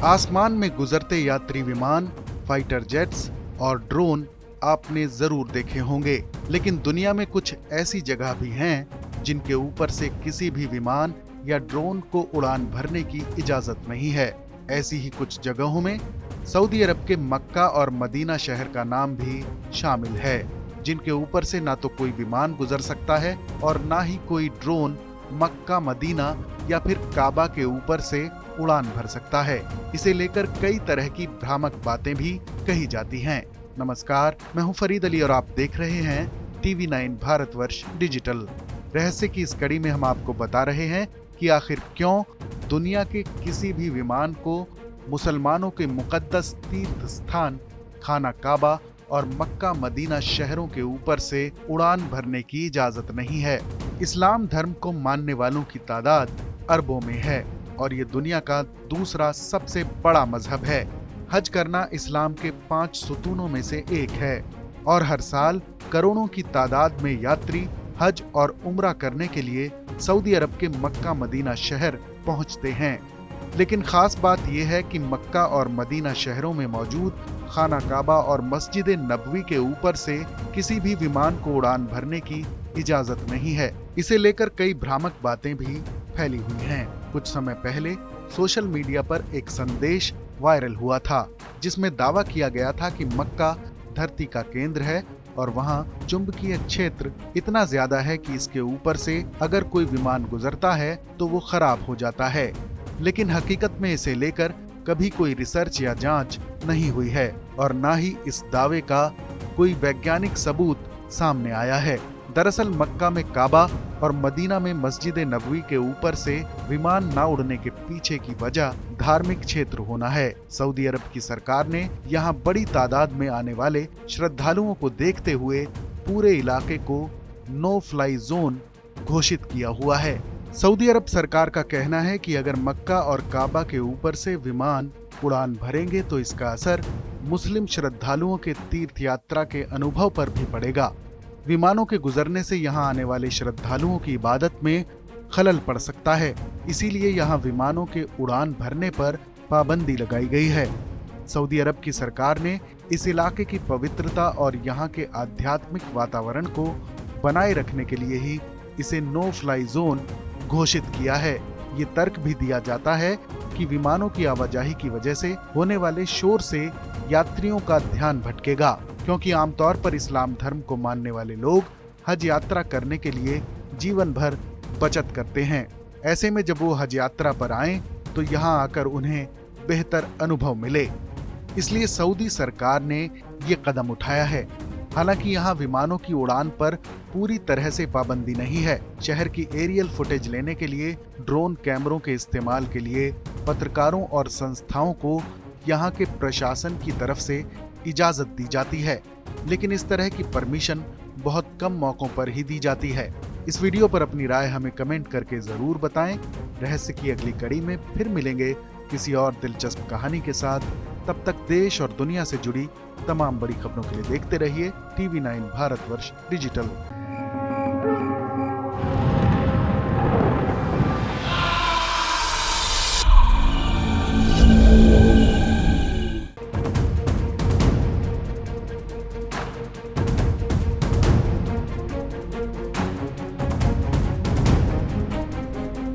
आसमान में गुजरते यात्री विमान, फाइटर जेट्स और ड्रोन आपने जरूर देखे होंगे, लेकिन दुनिया में कुछ ऐसी जगह भी हैं जिनके ऊपर से किसी भी विमान या ड्रोन को उड़ान भरने की इजाजत नहीं है। ऐसी ही कुछ जगहों में सऊदी अरब के मक्का और मदीना शहर का नाम भी शामिल है, जिनके ऊपर से ना तो कोई विमान गुजर सकता है और ना ही कोई ड्रोन मक्का, मदीना या फिर काबा के ऊपर से उड़ान भर सकता है। इसे लेकर कई तरह की भ्रामक बातें भी कही जाती हैं। नमस्कार, मैं हूं फरीद अली और आप देख रहे हैं TV9 भारतवर्ष डिजिटल। रहस्य की इस कड़ी में हम आपको बता रहे हैं कि आखिर क्यों दुनिया के किसी भी विमान को मुसलमानों के मुकद्दस तीर्थ स्थान खाना काबा और मक्का मदीना शहरों के ऊपर से उड़ान भरने की इजाजत नहीं है। इस्लाम धर्म को मानने वालों की तादाद अरबों में है और ये दुनिया का दूसरा सबसे बड़ा मजहब है। हज करना इस्लाम के 5 सुतूनों में से एक है और हर साल करोड़ों की तादाद में यात्री हज और उम्रा करने के लिए सऊदी अरब के मक्का मदीना शहर पहुंचते हैं। लेकिन खास बात यह है कि मक्का और मदीना शहरों में मौजूद खाना काबा और मस्जिद नबवी के ऊपर से किसी भी विमान को उड़ान भरने की इजाजत नहीं है। इसे लेकर कई भ्रामक बातें भी फैली हुई हैं। कुछ समय पहले सोशल मीडिया पर एक संदेश वायरल हुआ था, जिसमें दावा किया गया था कि मक्का धरती का केंद्र है और वहां चुंबकीय क्षेत्र इतना ज्यादा है कि इसके ऊपर से अगर कोई विमान गुजरता है तो वो खराब हो जाता है। लेकिन हकीकत में इसे लेकर कभी कोई रिसर्च या जांच नहीं हुई है और ना ही इस दावे का कोई वैज्ञानिक सबूत सामने आया है। दरअसल मक्का में काबा और मदीना में मस्जिद नबवी के ऊपर से विमान ना उड़ने के पीछे की वजह धार्मिक क्षेत्र होना है। सऊदी अरब की सरकार ने यहाँ बड़ी तादाद में आने वाले श्रद्धालुओं को देखते हुए पूरे इलाके को नो फ्लाई जोन घोषित किया हुआ है। सऊदी अरब सरकार का कहना है कि अगर मक्का और काबा के ऊपर से विमान उड़ान भरेंगे तो इसका असर मुस्लिम श्रद्धालुओं के तीर्थ यात्रा के अनुभव पर भी पड़ेगा। विमानों के गुजरने से यहाँ आने वाले श्रद्धालुओं की इबादत में खलल पड़ सकता है, इसीलिए यहाँ विमानों के उड़ान भरने पर पाबंदी लगाई गई है। सऊदी अरब की सरकार ने इस इलाके की पवित्रता और यहाँ के आध्यात्मिक वातावरण को बनाए रखने के लिए ही इसे नो फ्लाई जोन घोषित किया है। ये तर्क भी दिया जाता है कि विमानों की आवाजाही की वजह से होने वाले शोर से यात्रियों का ध्यान भटकेगा, क्योंकि आमतौर पर इस्लाम धर्म को मानने वाले लोग हज यात्रा करने के लिए जीवन भर बचत करते हैं। ऐसे में जब वो हज यात्रा पर आएं तो यहाँ आकर उन्हें बेहतर अनुभव मिले, इसलिए सऊदी सरकार ने ये कदम उठाया है। हालांकि यहाँ विमानों की उड़ान पर पूरी तरह से पाबंदी नहीं है। शहर की एरियल फुटेज लेने के लिए ड्रोन कैमरों के इस्तेमाल के लिए पत्रकारों और संस्थाओं को यहाँ के प्रशासन की तरफ से इजाजत दी जाती है, लेकिन इस तरह की परमिशन बहुत कम मौकों पर ही दी जाती है। इस वीडियो पर अपनी राय हमें कमेंट करके जरूर बताएं। रहस्य की अगली कड़ी में फिर मिलेंगे किसी और दिलचस्प कहानी के साथ। तब तक देश और दुनिया से जुड़ी तमाम बड़ी खबरों के लिए देखते रहिए TV9 भारतवर्ष डिजिटल।